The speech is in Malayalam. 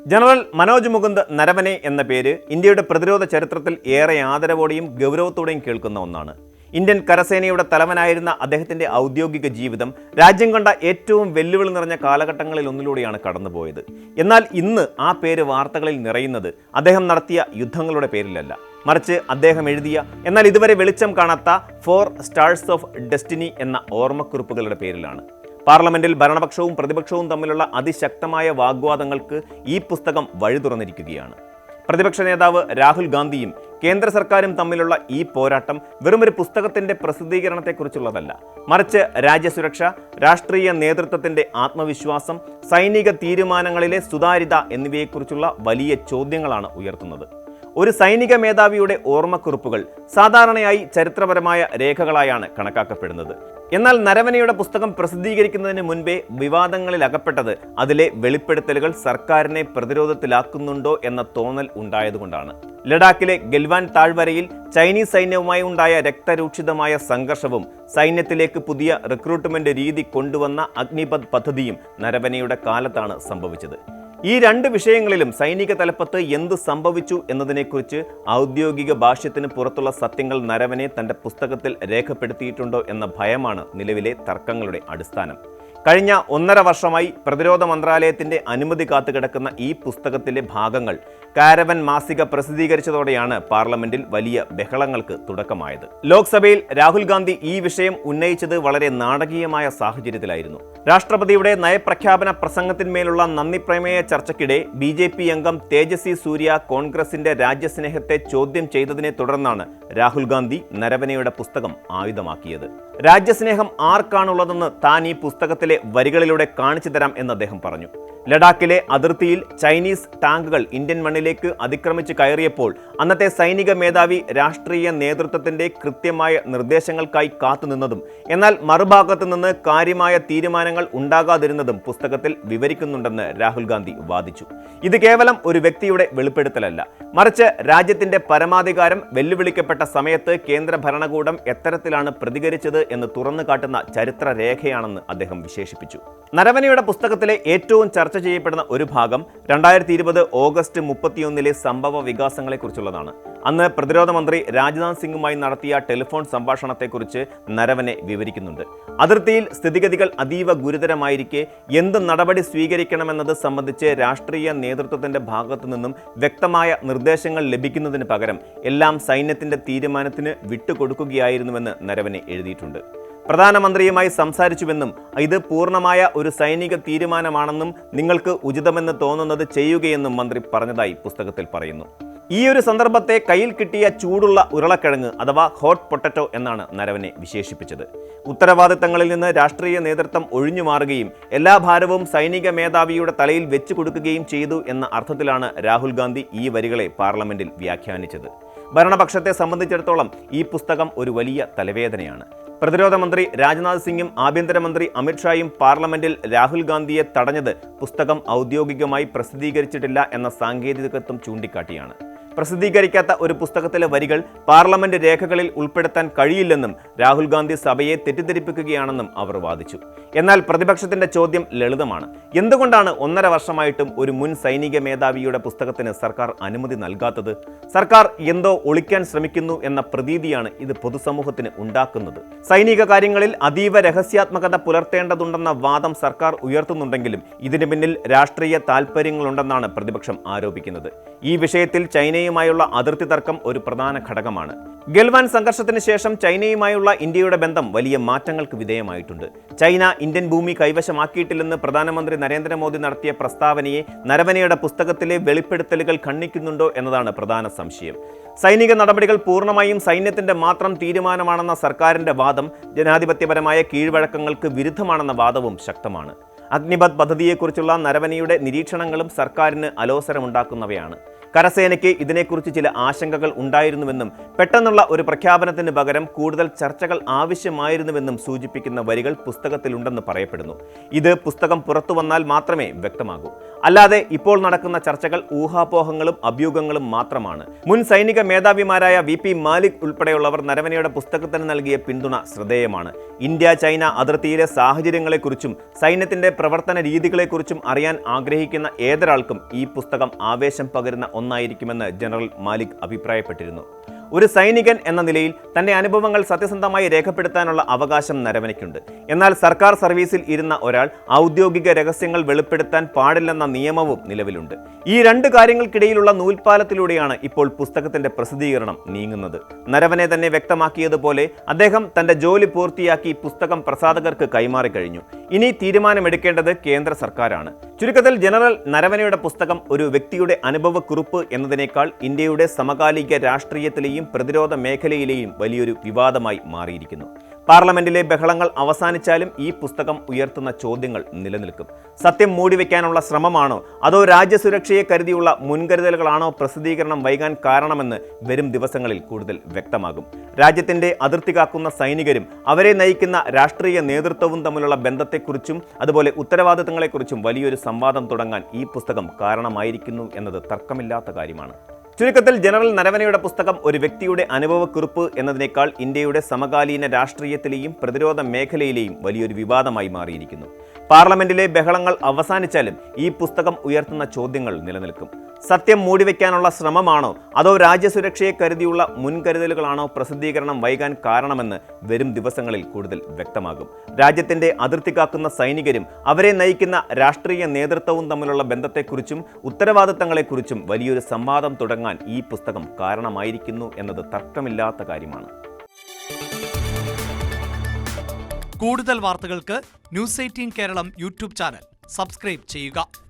ജനറൽ മനോജ് മുകുന്ദ് നരവനെ എന്ന പേര് ഇന്ത്യയുടെ പ്രതിരോധ ചരിത്രത്തിൽ ഏറെ ആദരവോടെയും ഗൗരവത്തോടെയും കേൾക്കുന്ന ഒന്നാണ്. ഇന്ത്യൻ കരസേനയുടെ തലവനായിരുന്ന അദ്ദേഹത്തിന്റെ ഔദ്യോഗിക ജീവിതം രാജ്യം കണ്ട ഏറ്റവും വെല്ലുവിളി നിറഞ്ഞ കാലഘട്ടങ്ങളിൽ ഒന്നിലൂടെയാണ് കടന്നുപോയത്. എന്നാൽ ഇന്ന് ആ പേര് വാർത്തകളിൽ നിറയുന്നത് അദ്ദേഹം നടത്തിയ യുദ്ധങ്ങളുടെ പേരിലല്ല, മറിച്ച് അദ്ദേഹം എഴുതിയ എന്നാൽ ഇതുവരെ വെളിച്ചം കാണാത്ത 4 സ്റ്റാർസ് ഓഫ് ഡെസ്റ്റിനി എന്ന ഓർമ്മക്കുറിപ്പുകളുടെ പേരിലാണ്. പാർലമെന്റിൽ ഭരണപക്ഷവും പ്രതിപക്ഷവും തമ്മിലുള്ള അതിശക്തമായ വാഗ്വാദങ്ങൾക്ക് ഈ പുസ്തകം വഴി തുറന്നിരിക്കുകയാണ്. പ്രതിപക്ഷ നേതാവ് രാഹുൽ ഗാന്ധിയും കേന്ദ്ര സർക്കാരും തമ്മിലുള്ള ഈ പോരാട്ടം വെറുമൊരു പുസ്തകത്തിന്റെ പ്രസിദ്ധീകരണത്തെക്കുറിച്ചുള്ളതല്ല, മറിച്ച് രാജ്യസുരക്ഷ, രാഷ്ട്രീയ നേതൃത്വത്തിന്റെ ആത്മവിശ്വാസം, സൈനിക തീരുമാനങ്ങളിലെ സുതാര്യത എന്നിവയെക്കുറിച്ചുള്ള വലിയ ചോദ്യങ്ങളാണ് ഉയർത്തുന്നത്. ഒരു സൈനിക മേധാവിയുടെ ഓർമ്മക്കുറിപ്പുകൾ സാധാരണയായി ചരിത്രപരമായ രേഖകളായാണ് കണക്കാക്കപ്പെടുന്നത്. എന്നാൽ നരവനെയുടെ പുസ്തകം പ്രസിദ്ധീകരിക്കുന്നതിന് മുൻപേ വിവാദങ്ങളിൽ അകപ്പെട്ടത് അതിലെ വെളിപ്പെടുത്തലുകൾ സർക്കാരിനെ പ്രതിരോധത്തിലാക്കുന്നുണ്ടോ എന്ന തോന്നൽ ഉണ്ടായതുകൊണ്ടാണ്. ലഡാക്കിലെ ഗൽവാൻ താഴ്വരയിൽ ചൈനീസ് സൈന്യവുമായി ഉണ്ടായ രക്തരൂക്ഷിതമായ സംഘർഷവും സൈന്യത്തിലേക്ക് പുതിയ റിക്രൂട്ട്മെന്റ് രീതി കൊണ്ടുവന്ന അഗ്നിപഥ് പദ്ധതിയും നരവനെയുടെ കാലത്താണ് സംഭവിച്ചത്. ഈ 2 വിഷയങ്ങളിലും സൈനിക തലപ്പത്ത് എന്ത് സംഭവിച്ചു എന്നതിനെക്കുറിച്ച് ഔദ്യോഗിക ഭാഷ്യത്തിന് പുറത്തുള്ള സത്യങ്ങൾ നരവനെ തന്റെ പുസ്തകത്തിൽ രേഖപ്പെടുത്തിയിട്ടുണ്ടോ എന്ന ഭയമാണ് നിലവിലെ തർക്കങ്ങളുടെ അടിസ്ഥാനം. കഴിഞ്ഞ 1.5 വർഷമായി പ്രതിരോധ മന്ത്രാലയത്തിന്റെ അനുമതി കാത്തുകിടക്കുന്ന ഈ പുസ്തകത്തിലെ ഭാഗങ്ങൾ കാരവൻ മാസിക പ്രസിദ്ധീകരിച്ചതോടെയാണ് പാർലമെന്റിൽ വലിയ ബഹളങ്ങൾക്ക് തുടക്കമായത്. ലോക്സഭയിൽ രാഹുൽ ഗാന്ധി ഈ വിഷയം ഉന്നയിച്ചത് വളരെ നാടകീയമായ സാഹചര്യത്തിലായിരുന്നു. രാഷ്ട്രപതിയുടെ നയപ്രഖ്യാപന പ്രസംഗത്തിന്മേലുള്ള നന്ദി പ്രമേയ ചർച്ചയ്ക്കിടെ BJP അംഗം തേജസ്വി സൂര്യ കോൺഗ്രസിന്റെ രാജ്യസ്നേഹത്തെ ചോദ്യം ചെയ്തതിനെ തുടർന്നാണ് രാഹുൽ ഗാന്ധി നരവനെയുടെ പുസ്തകം ആയുധമാക്കിയത്. രാജ്യസ്നേഹം ആർക്കാണുള്ളതെന്ന് താൻ ഈ പുസ്തകത്തിലെ വരികളിലൂടെ കാണിച്ചു തരാം എന്ന് അദ്ദേഹം പറഞ്ഞു. ലഡാക്കിലെ അതിർത്തിയിൽ ചൈനീസ് ടാങ്കുകൾ ഇന്ത്യൻ മണ്ണിലേക്ക് അതിക്രമിച്ച് കയറിയപ്പോൾ അന്നത്തെ സൈനിക മേധാവി രാഷ്ട്രീയ നേതൃത്വത്തിന്റെ കൃത്യമായ നിർദ്ദേശങ്ങൾക്കായി കാത്തുനിന്നതും എന്നാൽ മറുഭാഗത്തു നിന്ന് കാര്യമായ തീരുമാനങ്ങൾ ഉണ്ടാകാതിരുന്നതും പുസ്തകത്തിൽ വിവരിക്കുന്നുണ്ടെന്ന് രാഹുൽ ഗാന്ധി വാദിച്ചു. ഇത് കേവലം ഒരു വ്യക്തിയുടെ വെളിപ്പെടുത്തലല്ല, മറിച്ച് രാജ്യത്തിന്റെ പരമാധികാരം വെല്ലുവിളിക്കപ്പെട്ട സമയത്ത് കേന്ദ്ര ഭരണകൂടം എത്തരത്തിലാണ് പ്രതികരിച്ചത് എന്ന് തുറന്നു കാട്ടുന്ന ചരിത്ര രേഖയാണെന്ന് അദ്ദേഹം വിശേഷിപ്പിച്ചു. നരവനെയുടെ പുസ്തകത്തിലെ ഏറ്റവും ചർച്ച ചെയ്യപ്പെടുന്ന ഒരു ഭാഗം 2020 ഓഗസ്റ്റ് 31 സംഭവ വികാസങ്ങളെക്കുറിച്ചുള്ളതാണ്. അന്ന് പ്രതിരോധ മന്ത്രി രാജ്നാഥ് സിംഗുമായി നടത്തിയ ടെലിഫോൺ സംഭാഷണത്തെക്കുറിച്ച് നരവനെ വിവരിക്കുന്നുണ്ട്. അതിർത്തിയിൽ സ്ഥിതിഗതികൾ അതീവ ഗുരുതരമായിരിക്കെ എന്ത് നടപടി സ്വീകരിക്കണമെന്നത് സംബന്ധിച്ച് രാഷ്ട്രീയ നേതൃത്വത്തിന്റെ ഭാഗത്തു നിന്നും വ്യക്തമായ നിർദ്ദേശങ്ങൾ ലഭിക്കുന്നതിന് പകരം എല്ലാം സൈന്യത്തിന്റെ തീരുമാനത്തിന് വിട്ടുകൊടുക്കുകയായിരുന്നുവെന്ന് നരവനെ എഴുതിയിട്ടുണ്ട്. പ്രധാനമന്ത്രിയുമായി സംസാരിച്ചുവെന്നും ഇത് പൂർണ്ണമായ ഒരു സൈനിക തീരുമാനമാണെന്നും നിങ്ങൾക്ക് ഉചിതമെന്ന് തോന്നുന്നത് ചെയ്യുകയെന്നും മന്ത്രി പറഞ്ഞതായി പുസ്തകത്തിൽ പറയുന്നു. ഈ ഒരു സന്ദർഭത്തെ കയ്യിൽ കിട്ടിയ ചൂടുള്ള ഉരുളക്കിഴങ്ങ് അഥവാ ഹോട്ട് പൊട്ടറ്റോ എന്നാണ് നരവനെ വിശേഷിപ്പിച്ചത്. ഉത്തരവാദിത്തങ്ങളിൽ നിന്ന് രാഷ്ട്രീയ നേതൃത്വം ഒഴിഞ്ഞു മാറുകയും എല്ലാ ഭാരവും സൈനിക മേധാവിയുടെ തലയിൽ വെച്ചു കൊടുക്കുകയും ചെയ്തു എന്ന അർത്ഥത്തിലാണ് രാഹുൽ ഗാന്ധി ഈ വരികളെ പാർലമെന്റിൽ വ്യാഖ്യാനിച്ചത്. ഭരണപക്ഷത്തെ സംബന്ധിച്ചിടത്തോളം ഈ പുസ്തകം ഒരു വലിയ തലവേദനയാണ്. പ്രതിരോധ മന്ത്രി രാജ്നാഥ് സിംഗും ആഭ്യന്തരമന്ത്രി അമിത്ഷായും പാർലമെന്റിൽ രാഹുൽ ഗാന്ധിയെ തടഞ്ഞത് പുസ്തകം ഔദ്യോഗികമായി പ്രസിദ്ധീകരിച്ചിട്ടില്ല എന്ന സാങ്കേതികത്വം ചൂണ്ടിക്കാട്ടിയാണ്. പ്രസിദ്ധീകരിക്കാത്ത ഒരു പുസ്തകത്തിലെ വരികൾ പാർലമെന്റ് രേഖകളിൽ ഉൾപ്പെടുത്താൻ കഴിയില്ലെന്നും രാഹുൽ ഗാന്ധി സഭയെ തെറ്റിദ്ധരിപ്പിക്കുകയാണെന്നും അവർ വാദിച്ചു. എന്നാൽ പ്രതിപക്ഷത്തിന്റെ ചോദ്യം ലളിതമാണ്. എന്തുകൊണ്ടാണ് 1.5 വർഷമായിട്ടും ഒരു മുൻ സൈനിക മേധാവിയുടെ പുസ്തകത്തിന് സർക്കാർ അനുമതി നൽകാത്തത്? സർക്കാർ എന്തോ ഒളിക്കാൻ ശ്രമിക്കുന്നു എന്ന പ്രതീതിയാണ് ഇത് പൊതുസമൂഹത്തിന് ഉണ്ടാക്കുന്നത്. സൈനിക കാര്യങ്ങളിൽ അതീവ രഹസ്യാത്മകത പുലർത്തേണ്ടതുണ്ടെന്ന വാദം സർക്കാർ ഉയർത്തുന്നുണ്ടെങ്കിലും ഇതിനു പിന്നിൽ രാഷ്ട്രീയ താൽപ്പര്യങ്ങളുണ്ടെന്നാണ് പ്രതിപക്ഷം ആരോപിക്കുന്നത്. ഈ വിഷയത്തിൽ ചൈനയുമായുള്ള അതിർത്തി തർക്കം ഒരു പ്രധാന ഘടകമാണ്. ഗൽവാൻ സംഘർഷത്തിന് ശേഷം ചൈനയുമായുള്ള ഇന്ത്യയുടെ ബന്ധം വലിയ മാറ്റങ്ങൾക്ക് വിധേയമായിട്ടുണ്ട്. ചൈന ഇന്ത്യൻ ഭൂമി കൈവശമാക്കിയിട്ടില്ലെന്ന് പ്രധാനമന്ത്രി നരേന്ദ്രമോദി നടത്തിയ പ്രസ്താവനയെ നരവനെയുടെ പുസ്തകത്തിലെ വെളിപ്പെടുത്തലുകൾ ഖണ്ഡിക്കുന്നുണ്ടോ എന്നതാണ് പ്രധാന സംശയം. സൈനിക നടപടികൾ പൂർണ്ണമായും സൈന്യത്തിന്റെ മാത്രം തീരുമാനമാണെന്ന സർക്കാരിന്റെ വാദം ജനാധിപത്യപരമായ കീഴ്വഴക്കങ്ങൾക്ക് വിരുദ്ധമാണെന്ന വാദവും ശക്തമാണ്. അഗ്നിപഥ് പദ്ധതിയെക്കുറിച്ചുള്ള നരവനെയുടെ നിരീക്ഷണങ്ങളും സർക്കാരിന് അലോസരമുണ്ടാക്കുന്നവയാണ്. കരസേനയ്ക്ക് ഇതിനെക്കുറിച്ച് ചില ആശങ്കകൾ ഉണ്ടായിരുന്നുവെന്നും പെട്ടെന്നുള്ള ഒരു പ്രഖ്യാപനത്തിന് പകരം കൂടുതൽ ചർച്ചകൾ ആവശ്യമായിരുന്നുവെന്നും സൂചിപ്പിക്കുന്ന വരികൾ പുസ്തകത്തിലുണ്ടെന്ന് പറയപ്പെടുന്നു. ഇത് പുസ്തകം പുറത്തു വന്നാൽ മാത്രമേ വ്യക്തമാകൂ. അല്ലാതെ ഇപ്പോൾ നടക്കുന്ന ചർച്ചകൾ ഊഹാപോഹങ്ങളും അഭ്യൂഹങ്ങളും മാത്രമാണ്. മുൻ സൈനിക മേധാവിമാരായ VP മാലിക് ഉൾപ്പെടെയുള്ളവർ നരവനെയുടെ പുസ്തകത്തിന് നൽകിയ പിന്തുണ ശ്രദ്ധേയമാണ്. ഇന്ത്യ ചൈന അതിർത്തിയിലെ സാഹചര്യങ്ങളെക്കുറിച്ചും സൈന്യത്തിന്റെ പ്രവർത്തന രീതികളെക്കുറിച്ചും അറിയാൻ ആഗ്രഹിക്കുന്ന ഏതൊരാൾക്കും ഈ പുസ്തകം ആവേശം പകരുന്ന ഒന്നായിരിക്കുമെന്ന് ജനറൽ മാലിക് അഭിപ്രായപ്പെട്ടിരുന്നു. ഒരു സൈനികൻ എന്ന നിലയിൽ തന്റെ അനുഭവങ്ങൾ സത്യസന്ധമായി രേഖപ്പെടുത്താനുള്ള അവകാശം നരവനയ്ക്കുണ്ട്. എന്നാൽ സർക്കാർ സർവീസിൽ ഇരുന്ന ഒരാൾ ഔദ്യോഗിക രഹസ്യങ്ങൾ വെളിപ്പെടുത്താൻ പാടില്ലെന്ന നിയമവും നിലവിലുണ്ട്. ഈ രണ്ട് കാര്യങ്ങൾക്കിടയിലുള്ള നൂൽപ്പാലത്തിലൂടെയാണ് ഇപ്പോൾ പുസ്തകത്തിന്റെ പ്രസിദ്ധീകരണം നീങ്ങുന്നത്. നരവനെ തന്നെ വ്യക്തമാക്കിയതുപോലെ അദ്ദേഹം തന്റെ ജോലി പൂർത്തിയാക്കി പുസ്തകം പ്രസാധകർക്ക് കൈമാറി കഴിഞ്ഞു. ഇനി തീരുമാനമെടുക്കേണ്ടത് കേന്ദ്ര സർക്കാരാണ്. ചുരുക്കത്തിൽ ജനറൽ നരവനെയുടെ പുസ്തകം ഒരു വ്യക്തിയുടെ അനുഭവക്കുറിപ്പ് എന്നതിനേക്കാൾ ഇന്ത്യയുടെ സമകാലിക രാഷ്ട്രീയത്തിലെയും പ്രതിരോധ മേഖലയിലെയും വലിയൊരു വിവാദമായി മാറിയിരിക്കുന്നു. പാർലമെന്റിലെ ബഹളങ്ങൾ അവസാനിച്ചാലും ഈ പുസ്തകം ഉയർത്തുന്ന ചോദ്യങ്ങൾ നിലനിൽക്കും. സത്യം മൂടിവെക്കാനുള്ള ശ്രമമാണോ അതോ രാജ്യസുരക്ഷയെ കരുതിയുള്ള മുൻകരുതലുകളാണോ പ്രസിദ്ധീകരണം വൈകാൻ കാരണമെന്ന് വരും ദിവസങ്ങളിൽ കൂടുതൽ വ്യക്തമാകും. രാജ്യത്തിന്റെ അതിർത്തി കാക്കുന്ന സൈനികരും അവരെ നയിക്കുന്ന രാഷ്ട്രീയ നേതൃത്വവും തമ്മിലുള്ള ബന്ധത്തെക്കുറിച്ചും അതുപോലെ ഉത്തരവാദിത്തങ്ങളെക്കുറിച്ചും വലിയൊരു സംവാദം തുടങ്ങാൻ ഈ പുസ്തകം കാരണമായിരിക്കുന്നു എന്നത് തർക്കമില്ലാത്ത കാര്യമാണ്. ചുരുക്കത്തിൽ ജനറൽ നരവനെയുടെ പുസ്തകം ഒരു വ്യക്തിയുടെ അനുഭവക്കുറിപ്പ് എന്നതിനേക്കാൾ ഇന്ത്യയുടെ സമകാലീന രാഷ്ട്രീയത്തിലെയും പ്രതിരോധ മേഖലയിലെയും വലിയൊരു വിവാദമായി മാറിയിരിക്കുന്നു. പാർലമെന്റിലെ ബഹളങ്ങൾ അവസാനിച്ചാലും ഈ പുസ്തകം ഉയർത്തുന്ന ചോദ്യങ്ങൾ നിലനിൽക്കും. സത്യം മൂടിവെക്കാനുള്ള ശ്രമമാണോ അതോ രാജ്യസുരക്ഷയെ കരുതിയുള്ള മുൻകരുതലുകളാണോ പ്രസിദ്ധീകരണം വൈകാൻ കാരണമെന്ന് വരും ദിവസങ്ങളിൽ കൂടുതൽ വ്യക്തമാകും. രാജ്യത്തിന്റെ അതിർത്തി കാക്കുന്ന സൈനികരും അവരെ നയിക്കുന്ന രാഷ്ട്രീയ നേതൃത്വവും തമ്മിലുള്ള ബന്ധത്തെക്കുറിച്ചും ഉത്തരവാദിത്തങ്ങളെക്കുറിച്ചും വലിയൊരു സംവാദം തുടങ്ങാൻ ഈ പുസ്തകം കാരണമായിരിക്കുന്നു എന്നത് തർക്കമില്ലാത്ത കാര്യമാണ്. കൂടുതൽ വാർത്തകൾക്ക് News 18 Keralam YouTube channel subscribe ചെയ്യുക.